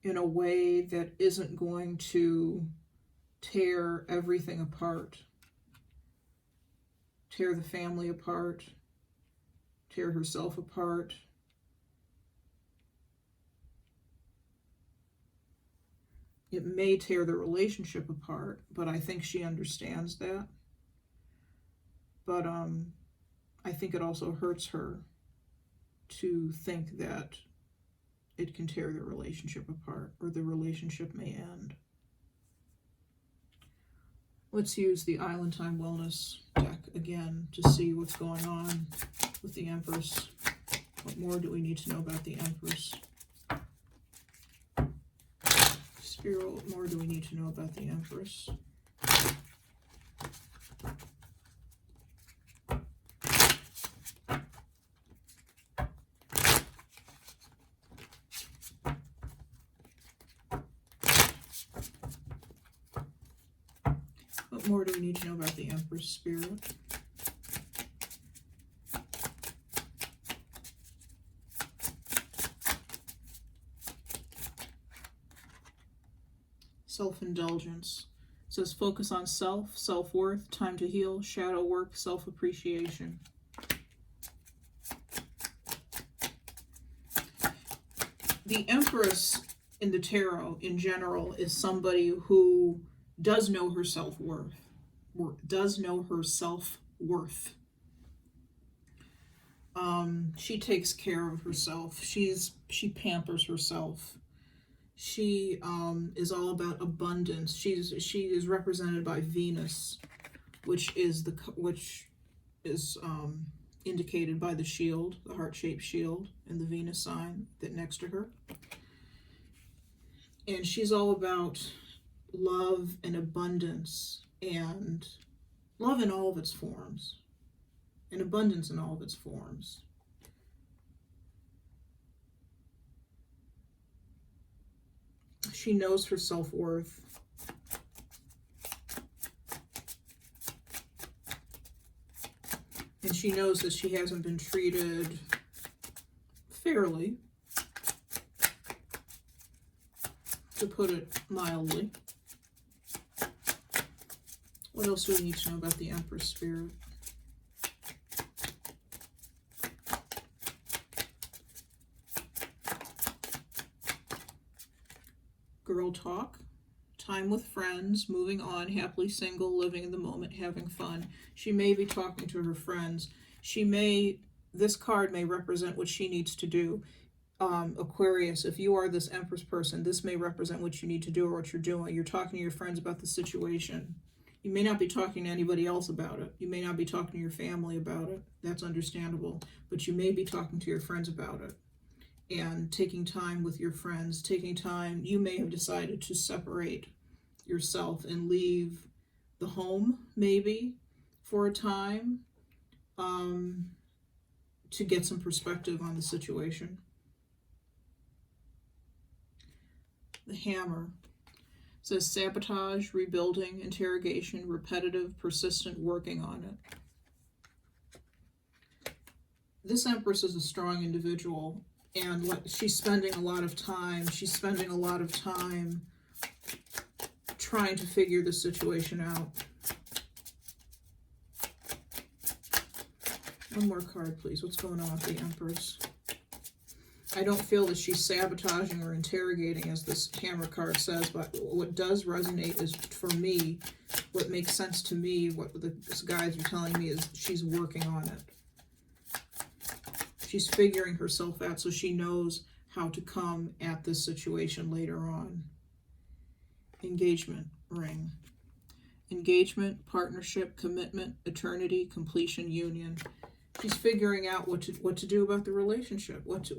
in a way that isn't going to tear everything apart. Tear the family apart. Tear herself apart. It may tear the relationship apart, but I think she understands that. But I think it also hurts her to think that it can tear the relationship apart, or the relationship may end. Let's use the Valentine Wellness deck again to see what's going on with the Empress. What more do we need to know about the Empress? Spirit, what more do we need to know about the Empress? What more do we need to know about the Empress, Spirit? Self-indulgence. It says focus on self, self-worth, time to heal, shadow work, self-appreciation. The Empress in the tarot in general is somebody who does know her self-worth. She takes care of herself. She pampers herself. She is all about abundance. She is represented by Venus, which is indicated by the shield, the heart-shaped shield, and the Venus sign that next to her. And she's all about love and abundance, and love in all of its forms, and abundance in all of its forms. She knows her self-worth. And she knows that she hasn't been treated fairly, to put it mildly. What else do we need to know about the Empress, Spirit? Girl talk, time with friends, moving on, happily single, living in the moment, having fun. She may be talking to her friends. This card may represent what she needs to do. Aquarius, if you are this Empress person, this may represent what you need to do or what you're doing. You're talking to your friends about the situation. You may not be talking to anybody else about it. You may not be talking to your family about it. That's understandable. But you may be talking to your friends about it. And taking time with your friends, you may have decided to separate yourself and leave the home, maybe, for a time, to get some perspective on the situation. The Hammer. It says sabotage, rebuilding, interrogation, repetitive, persistent, working on it. This Empress is a strong individual, and she's spending a lot of time. She's spending a lot of time trying to figure the situation out. One more card, please. What's going on with the Empress? I don't feel that she's sabotaging or interrogating, as this Hammer card says, but what does resonate is, for me, what makes sense to me, what the guides are telling me, is she's working on it. She's figuring herself out so she knows how to come at this situation later on. Engagement ring. Engagement, partnership, commitment, eternity, completion, union. She's figuring out what to do about the relationship, what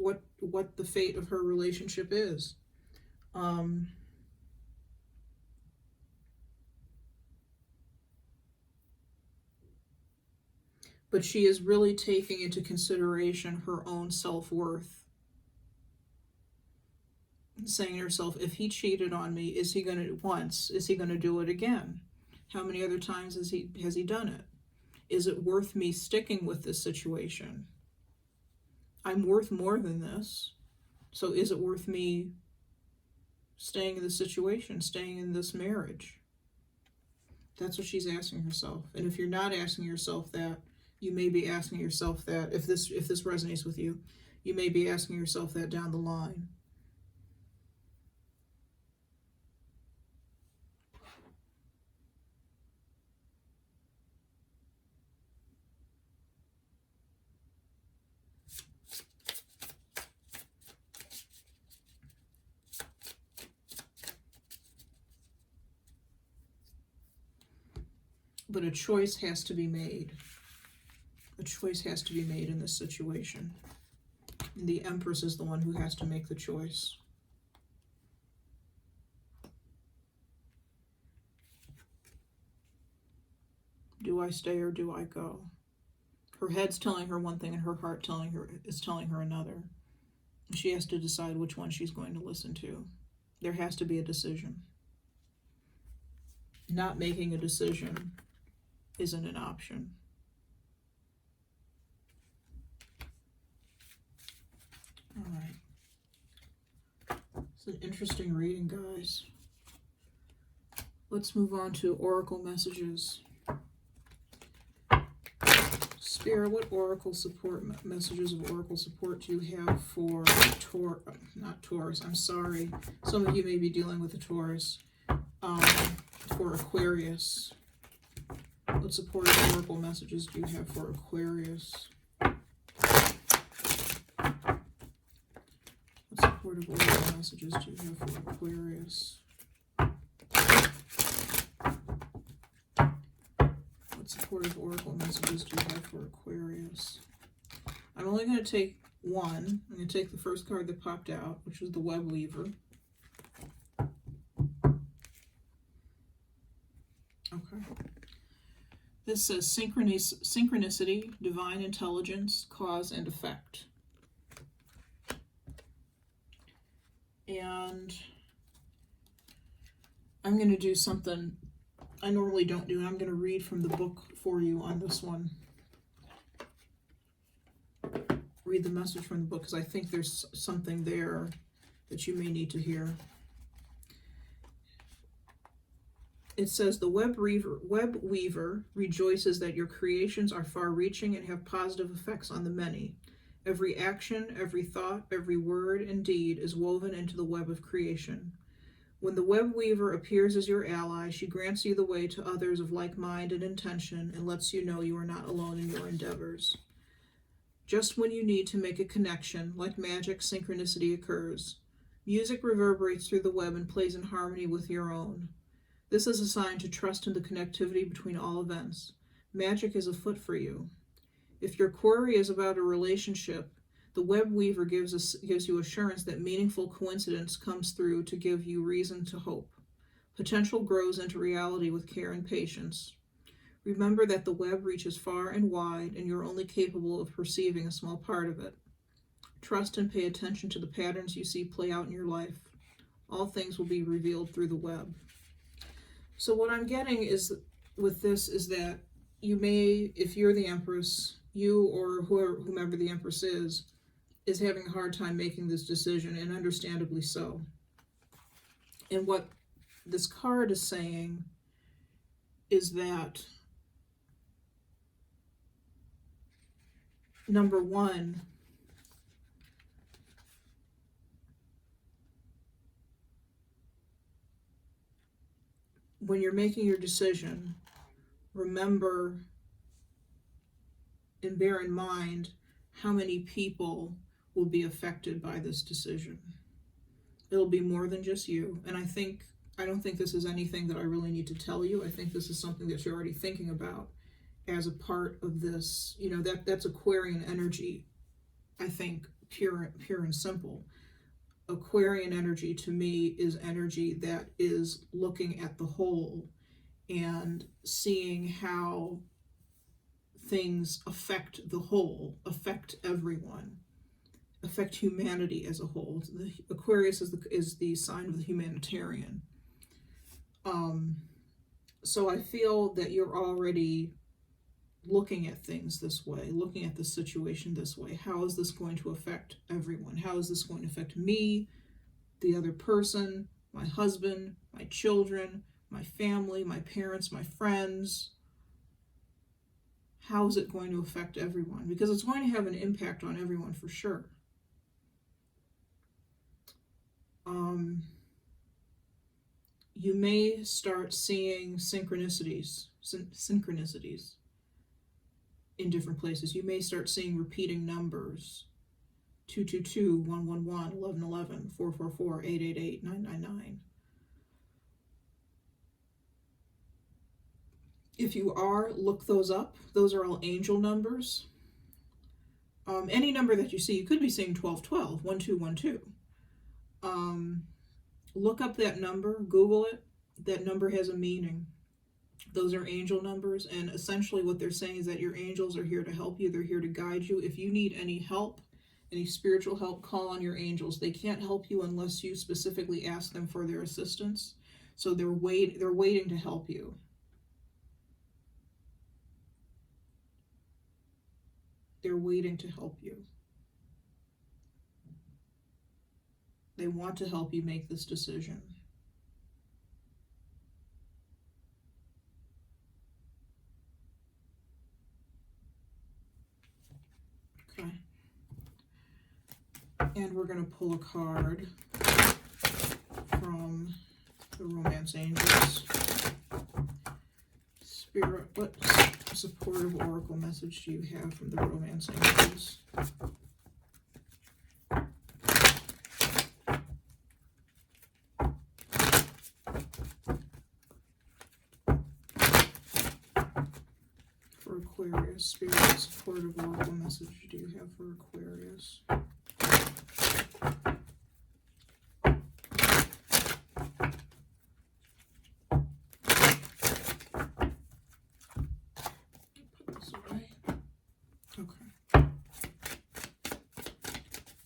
the fate of her relationship is. But she is really taking into consideration her own self-worth. Saying to herself, if he cheated on me, is he going to do it again? How many other times has he done it? Is it worth me sticking with this situation? I'm worth more than this. So is it worth me staying in this situation, staying in this marriage? That's what she's asking herself. And if you're not asking yourself that, you may be asking yourself that, if this resonates with you, you may be asking yourself that down the line. But a choice has to be made. A choice has to be made in this situation. And the Empress is the one who has to make the choice. Do I stay or do I go? Her head's telling her one thing and her heart is telling her another. She has to decide which one she's going to listen to. There has to be a decision. Not making a decision isn't an option. All right. It's an interesting reading, guys. Let's move on to Oracle messages. Spirit, what Oracle support, messages of Oracle support do you have for Taurus, I'm sorry. Some of you may be dealing with a Taurus. For Aquarius. What supportive Oracle messages do you have for Aquarius? What supportive Oracle messages do you have for Aquarius? What supportive Oracle messages do you have for Aquarius? I'm only going to take one. I'm going to take the first card that popped out, which was the Web Weaver. Okay. This says synchronicity, divine intelligence, cause and effect. And I'm going to do something I normally don't do. I'm going to read from the book for you on this one. Read the message from the book because I think there's something there that you may need to hear. It says, the web weaver rejoices that your creations are far-reaching and have positive effects on the many. Every action, every thought, every word and deed is woven into the web of creation. When the web weaver appears as your ally, she grants you the way to others of like mind and intention and lets you know you are not alone in your endeavors. Just when you need to make a connection, like magic, synchronicity occurs. Music reverberates through the web and plays in harmony with your own. This is a sign to trust in the connectivity between all events. Magic is afoot for you. If your query is about a relationship, the web weaver gives you assurance that meaningful coincidence comes through to give you reason to hope. Potential grows into reality with care and patience. Remember that the web reaches far and wide, and you're only capable of perceiving a small part of it. Trust and pay attention to the patterns you see play out in your life. All things will be revealed through the web. So what I'm getting is with this is that you may, if you're the Empress, you or whomever the Empress is having a hard time making this decision, and understandably so. And what this card is saying is that, number one, when you're making your decision, remember and bear in mind how many people will be affected by this decision. It'll be more than just you. And I don't think this is anything that I really need to tell you. I think this is something that you're already thinking about as a part of this. You know, that's Aquarian energy, I think, pure and simple. Aquarian energy to me is energy that is looking at the whole and seeing how things affect the whole, affect everyone, affect humanity as a whole. The Aquarius is the sign of the humanitarian. So I feel that you're already looking at things this way, looking at the situation this way. How is this going to affect everyone? How is this going to affect me, the other person, my husband, my children, my family, my parents, my friends? How is it going to affect everyone? Because it's going to have an impact on everyone for sure. You may start seeing synchronicities in different places. You may start seeing repeating numbers. 222, 111, 1111, 444, 888, 999. If you are, look those up. Those are all angel numbers. Any number that you see, you could be seeing 1212, 1212. Look up that number, Google it. That number has a meaning. Those are angel numbers, and essentially what they're saying is that your angels are here to help you. They're here to guide you. If you need any help, any spiritual help, call on your angels. They can't help you unless you specifically ask them for their assistance. So they're waiting to help you. They're waiting to help you. They want to help you make this decision. Okay. And we're going to pull a card from the Romance Angels. Spirit, what supportive oracle message do you have from the Romance Angels? For Aquarius, Spirit, supportive oracle message do you have for Aquarius?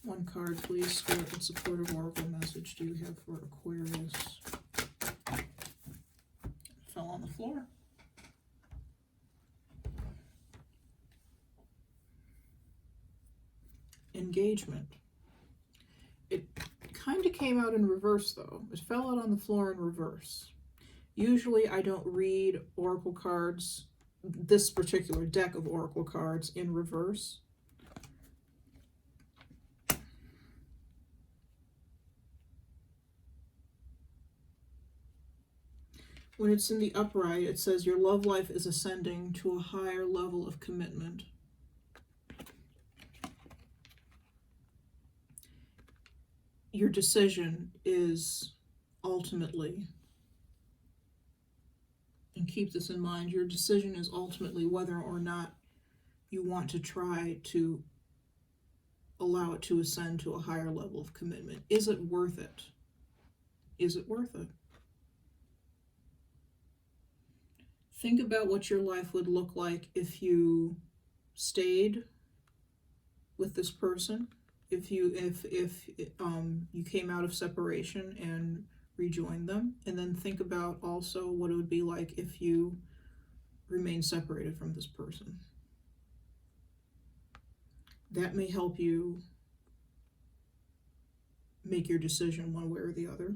One card, please. Spirit, what supportive oracle message do you have for Aquarius? Fell on the floor. Engagement. It kind of came out in reverse, though. It fell out on the floor in reverse. Usually I don't read oracle cards, this particular deck of oracle cards, in reverse. When it's in the upright, it says your love life is ascending to a higher level of commitment. Your decision is ultimately, and keep this in mind, your decision is ultimately whether or not you want to try to allow it to ascend to a higher level of commitment. Is it worth it? Is it worth it? Think about what your life would look like if you stayed with this person, if you came out of separation and rejoined them, and then think about also what it would be like if you remain separated from this person. That may help you make your decision one way or the other.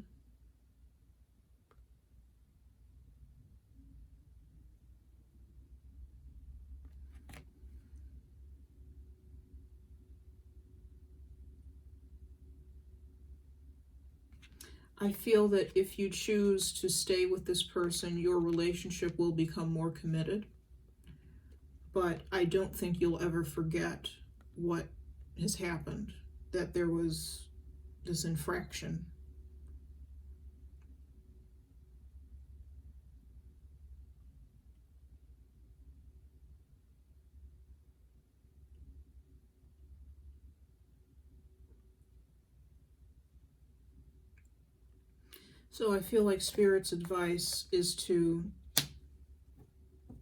I feel that if you choose to stay with this person, your relationship will become more committed. But I don't think you'll ever forget what has happened, that there was this infraction. So I feel like Spirit's advice is to,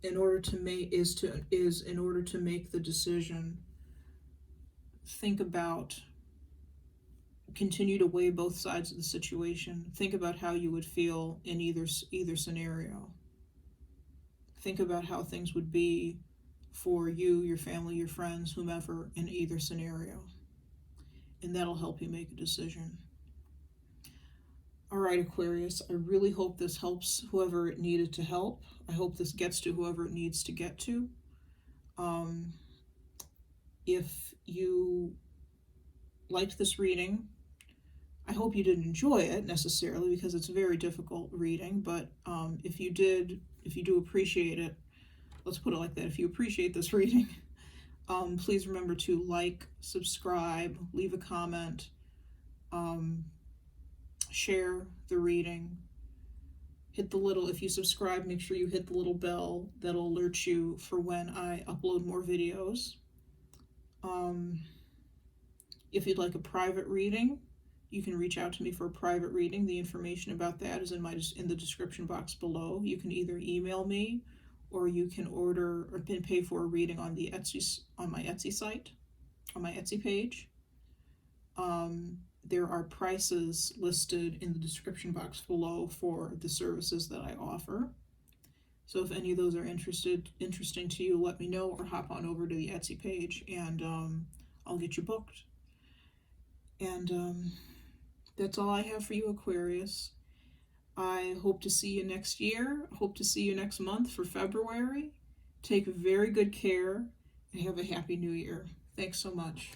in order to make the decision, think about, continue to weigh both sides of the situation. Think about how you would feel in either scenario. Think about how things would be for you, your family, your friends, whomever, in either scenario. And that'll help you make a decision. All right, Aquarius, I really hope this helps whoever it needed to help. I hope this gets to whoever it needs to get to. If you liked this reading, I hope you didn't enjoy it necessarily, because it's a very difficult reading, but if you do appreciate it, let's put it like that, if you appreciate this reading, please remember to like, subscribe, leave a comment, share the reading, hit the little, if you subscribe, make sure you hit the little bell that'll alert you for when I upload more videos. If you'd like a private reading, you can reach out to me for a private reading. The information about that is in the description box below. You can either email me, or you can order or pay for a reading on my Etsy site, on my Etsy page. There are prices listed in the description box below for the services that I offer. So if any of those are interesting to you, let me know, or hop on over to the Etsy page and I'll get you booked. And that's all I have for you, Aquarius. I hope to see you next year. I hope to see you next month for February. Take very good care and have a happy new year. Thanks so much.